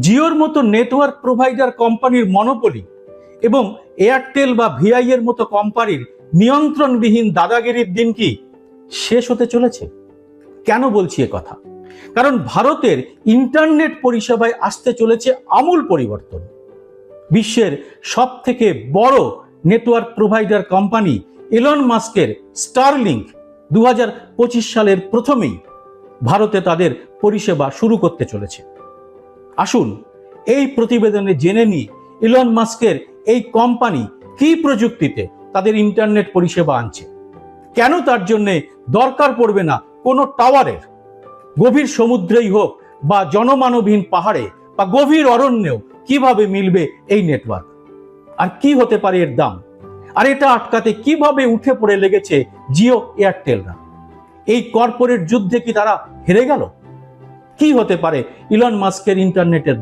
জিওর মতো network provider কোম্পানির মনোপলি এবং এয়ারটেল বা ভিআই এর মতো কোম্পানির নিয়ন্ত্রণবিহীন দাদাগিরির দিন কি শেষ হতে চলেছে? কেন বলছি এ কথা? কারণ ভারতের ইন্টারনেট পরিষেবায় আসতে চলেছে আমূল পরিবর্তন। বিশ্বের সবথেকে বড় নেটওয়ার্ক প্রোভাইডার কোম্পানি ইলন মাস্কের স্টারলিংক 2025 সালের প্রথমেই ভারতে তাদের পরিষেবা শুরু করতে চলেছে। আসুন এই প্রতিবেদনে জেনে নিই ইলন মাস্কের এই কোম্পানি কি প্রযুক্তিতে তাদের ইন্টারনেট পরিষেবা আনছে, কেন তার জন্য দরকার পড়বে না কোনো টাওয়ারের, গভীর সমুদ্রেই হোক বা জনমানবহীন পাহাড়ে বা গভীর অরণ্যেও কিভাবে মিলবে এই নেটওয়ার্ক, আর কি হতে পারে এর দাম, আর এটা আটকাতে কিভাবে উঠে পড়ে লেগেছে জিও এয়ারটেলরা। এই কর্পোরেট যুদ্ধে কি তারা হেরে গেল? কি হতে পারে ইলন মাস্কের ইন্টারনেটের